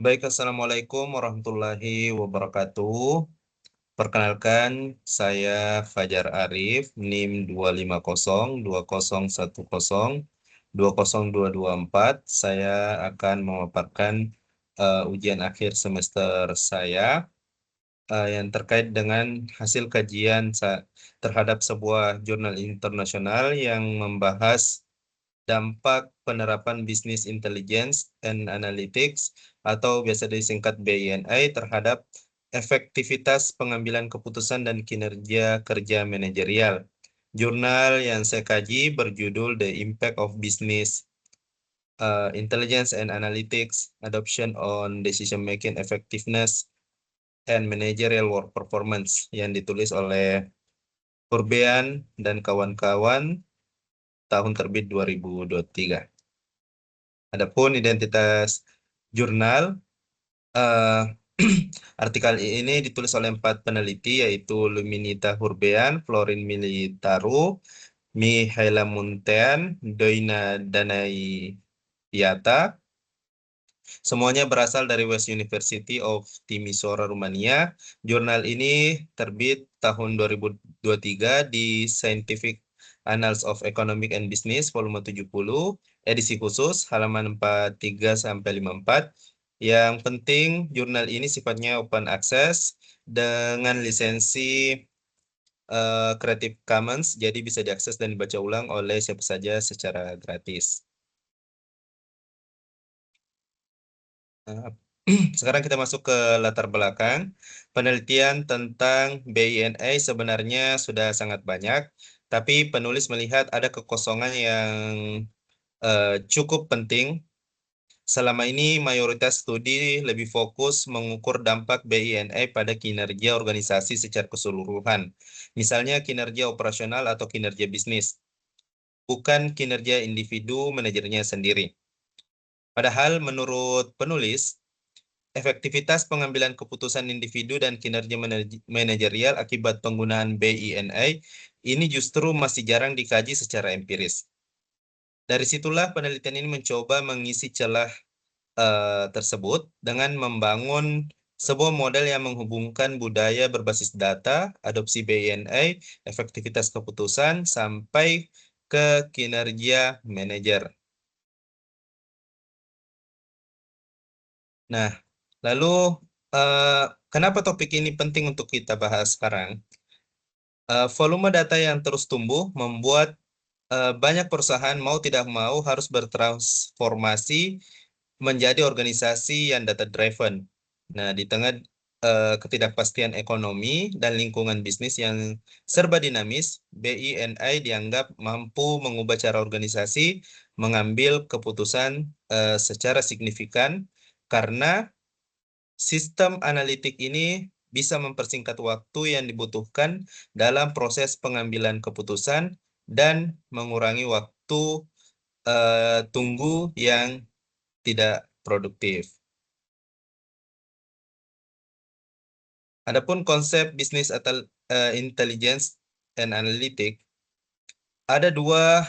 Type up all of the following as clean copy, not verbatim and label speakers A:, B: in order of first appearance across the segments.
A: Baik, Assalamualaikum warahmatullahi wabarakatuh. Perkenalkan, saya Fajar Arif, NIM 2502010202224. Saya akan memaparkan ujian akhir semester saya yang terkait dengan hasil kajian terhadap sebuah jurnal internasional yang membahas dampak penerapan bisnis intelligence and analytics atau biasa disingkat BINI terhadap efektivitas pengambilan keputusan dan kinerja kerja manajerial. Jurnal yang saya kaji berjudul The Impact of Business Intelligence and Analytics Adoption on Decision Making Effectiveness and Managerial Work Performance yang ditulis oleh Purbean dan kawan-kawan tahun terbit 2023. Adapun identitas jurnal, eh, artikel ini ditulis oleh 4 peneliti yaitu Luminita Hurbean, Florin Militaru, Mihaela Muntean, Doina Danayata. Semuanya berasal dari West University of Timisoara, Rumania. Jurnal ini terbit tahun 2023 di Scientific Annals of Economic and Business volume 70, edisi khusus halaman 43 sampai 54. Yang penting, jurnal ini sifatnya open access dengan lisensi Creative Commons, jadi bisa diakses dan dibaca ulang oleh siapa saja secara gratis. Nah, sekarang kita masuk ke latar belakang. Penelitian tentang BINA sebenarnya sudah sangat banyak, tapi penulis melihat ada kekosongan yang cukup penting. Selama ini mayoritas studi lebih fokus mengukur dampak BINA pada kinerja organisasi secara keseluruhan. Misalnya kinerja operasional atau kinerja bisnis, bukan kinerja individu manajernya sendiri. Padahal menurut penulis, efektivitas pengambilan keputusan individu dan kinerja manajerial akibat penggunaan BINA ini justru masih jarang dikaji secara empiris. Dari situlah penelitian ini mencoba mengisi celah tersebut dengan membangun sebuah model yang menghubungkan budaya berbasis data, adopsi BINA, efektivitas keputusan, sampai ke kinerja manajer. Nah, lalu kenapa topik ini penting untuk kita bahas sekarang? Volume data yang terus tumbuh membuat banyak perusahaan mau tidak mau harus bertransformasi menjadi organisasi yang data driven. Nah, di tengah ketidakpastian ekonomi dan lingkungan bisnis yang serba dinamis, BINI dianggap mampu mengubah cara organisasi mengambil keputusan secara signifikan karena sistem analitik ini bisa mempersingkat waktu yang dibutuhkan dalam proses pengambilan keputusan dan mengurangi waktu tunggu yang tidak produktif. Adapun konsep bisnis atau intelligence and analytic, ada dua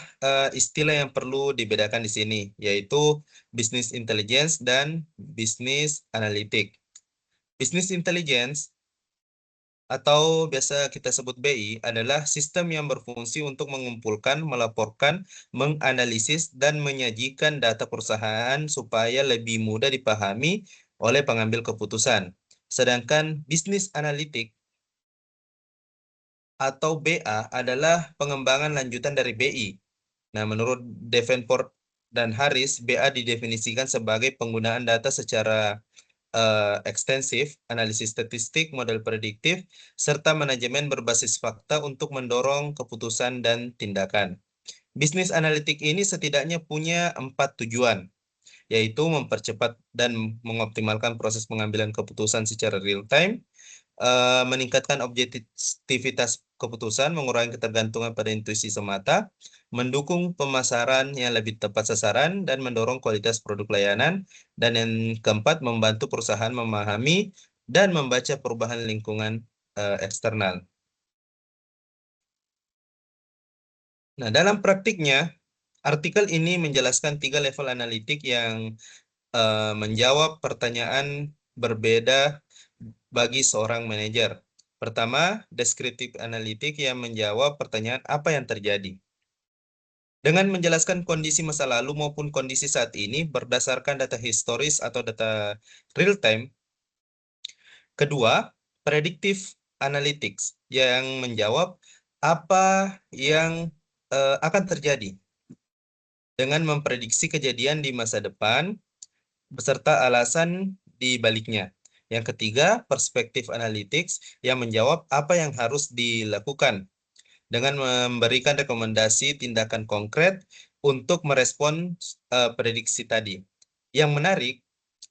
A: istilah yang perlu dibedakan di sini, yaitu business intelligence dan business analytic. Business intelligence atau biasa kita sebut BI adalah sistem yang berfungsi untuk mengumpulkan, melaporkan, menganalisis, dan menyajikan data perusahaan supaya lebih mudah dipahami oleh pengambil keputusan. Sedangkan bisnis analitik atau BA adalah pengembangan lanjutan dari BI. Nah, menurut Davenport dan Harris, BA didefinisikan sebagai penggunaan data secara ekstensif, analisis statistik, model prediktif, serta manajemen berbasis fakta untuk mendorong keputusan dan tindakan. Bisnis analitik ini setidaknya punya 4 tujuan, yaitu mempercepat dan mengoptimalkan proses pengambilan keputusan secara real time, meningkatkan objektivitas keputusan, mengurangi ketergantungan pada intuisi semata, mendukung pemasaran yang lebih tepat sasaran, dan mendorong kualitas produk layanan. Dan yang keempat, membantu perusahaan memahami dan membaca perubahan lingkungan eksternal. Nah, dalam praktiknya, artikel ini menjelaskan 3 level analitik yang menjawab pertanyaan berbeda bagi seorang manajer. Pertama, descriptive analytic yang menjawab pertanyaan apa yang terjadi. Dengan menjelaskan kondisi masa lalu maupun kondisi saat ini berdasarkan data historis atau data real time. Kedua, predictive analytics yang menjawab apa yang akan terjadi dengan memprediksi kejadian di masa depan beserta alasan di baliknya. Yang ketiga, perspektif analytics yang menjawab apa yang harus dilakukan dengan memberikan rekomendasi tindakan konkret untuk merespon prediksi tadi. Yang menarik,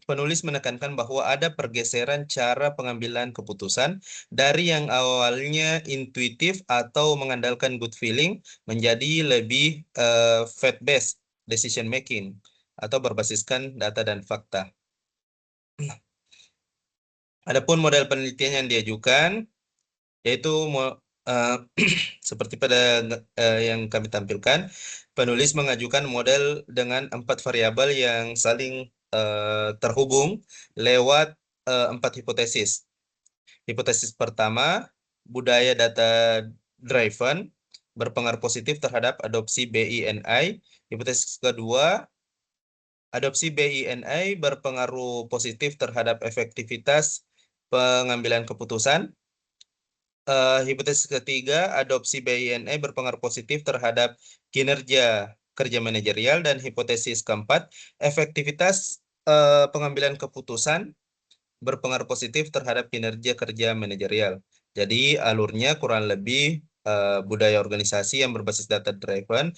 A: penulis menekankan bahwa ada pergeseran cara pengambilan keputusan dari yang awalnya intuitif atau mengandalkan good feeling menjadi lebih fact-based decision making atau berbasiskan data dan fakta. Adapun model penelitian yang diajukan yaitu seperti pada yang kami tampilkan, penulis mengajukan model dengan 4 variabel yang saling terhubung lewat 4 hipotesis. Hipotesis pertama, budaya data driven berpengaruh positif terhadap adopsi BINI. Hipotesis kedua, adopsi BINI berpengaruh positif terhadap efektivitas pengambilan keputusan. Hipotesis ketiga, adopsi BINI berpengaruh positif terhadap kinerja kerja manajerial, dan hipotesis keempat, efektivitas pengambilan keputusan berpengaruh positif terhadap kinerja kerja manajerial. Jadi alurnya kurang lebih budaya organisasi yang berbasis data driven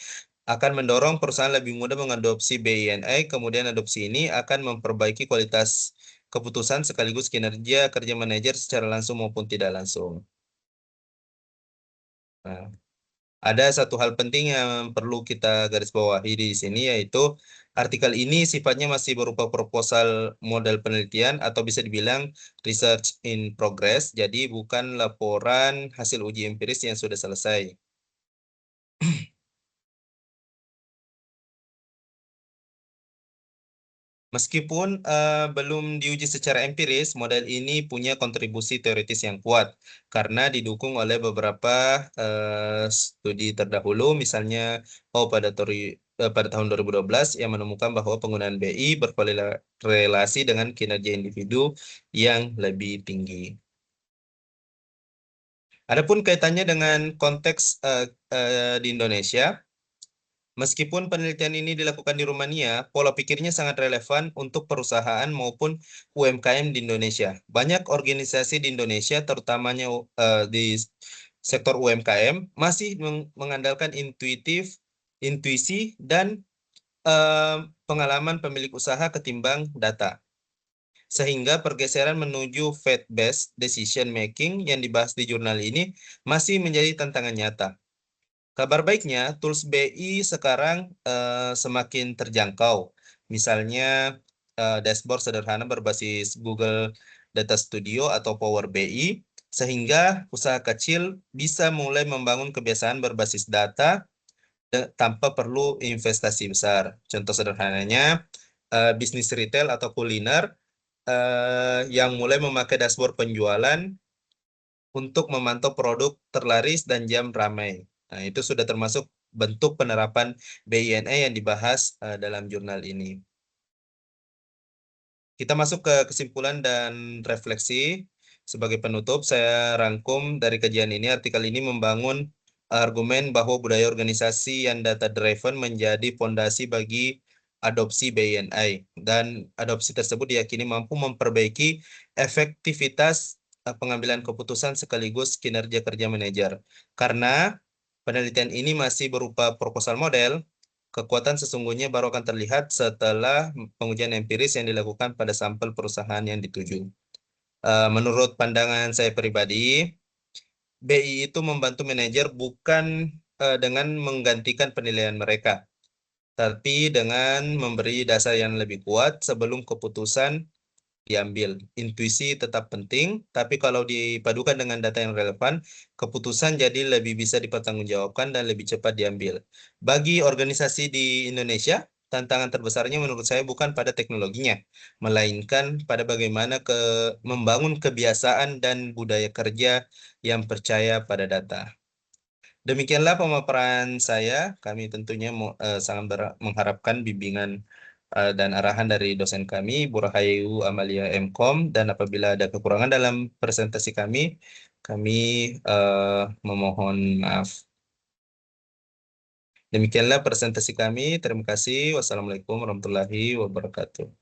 A: akan mendorong perusahaan lebih mudah mengadopsi BINI, kemudian adopsi ini akan memperbaiki kualitas keputusan sekaligus kinerja kerja manajer secara langsung maupun tidak langsung. Nah, ada satu hal penting yang perlu kita garis bawahi di sini, yaitu artikel ini sifatnya masih berupa proposal model penelitian atau bisa dibilang research in progress, jadi bukan laporan hasil uji empiris yang sudah selesai. Meskipun belum diuji secara empiris, model ini punya kontribusi teoritis yang kuat karena didukung oleh beberapa studi terdahulu, misalnya pada tahun 2012 yang menemukan bahwa penggunaan BI berkorelasi dengan kinerja individu yang lebih tinggi. Adapun kaitannya dengan konteks di Indonesia, meskipun penelitian ini dilakukan di Rumania, pola pikirnya sangat relevan untuk perusahaan maupun UMKM di Indonesia. Banyak organisasi di Indonesia, terutamanya di sektor UMKM, masih mengandalkan intuisi, dan pengalaman pemilik usaha ketimbang data. Sehingga pergeseran menuju fact-based decision making yang dibahas di jurnal ini masih menjadi tantangan nyata. Kabar baiknya, tools BI sekarang semakin terjangkau. Misalnya dashboard sederhana berbasis Google Data Studio atau Power BI, sehingga usaha kecil bisa mulai membangun kebiasaan berbasis data tanpa perlu investasi besar. Contoh sederhananya, bisnis retail atau kuliner yang mulai memakai dashboard penjualan untuk memantau produk terlaris dan jam ramai. Nah, itu sudah termasuk bentuk penerapan BINI yang dibahas dalam jurnal ini. Kita masuk ke kesimpulan dan refleksi. Sebagai penutup, saya rangkum dari kajian ini, artikel ini membangun argumen bahwa budaya organisasi yang data driven menjadi fondasi bagi adopsi BINI, dan adopsi tersebut diyakini mampu memperbaiki efektivitas pengambilan keputusan sekaligus kinerja kerja manajer. Karena penelitian ini masih berupa proposal model, kekuatan sesungguhnya baru akan terlihat setelah pengujian empiris yang dilakukan pada sampel perusahaan yang dituju. Menurut pandangan saya pribadi, BI itu membantu manajer bukan dengan menggantikan penilaian mereka, tapi dengan memberi dasar yang lebih kuat sebelum keputusan diambil. Intuisi tetap penting, tapi kalau dipadukan dengan data yang relevan, keputusan jadi lebih bisa dipertanggungjawabkan dan lebih cepat diambil. Bagi organisasi di Indonesia, tantangan terbesarnya menurut saya bukan pada teknologinya, melainkan pada bagaimana membangun kebiasaan dan budaya kerja yang percaya pada data. Demikianlah pemaparan saya. Kami tentunya sangat mengharapkan bimbingan dan arahan dari dosen kami, Bu Rahayu Amalia Mkom, dan apabila ada kekurangan dalam presentasi kami memohon maaf. Demikianlah presentasi kami. Terima kasih. Wassalamualaikum warahmatullahi wabarakatuh.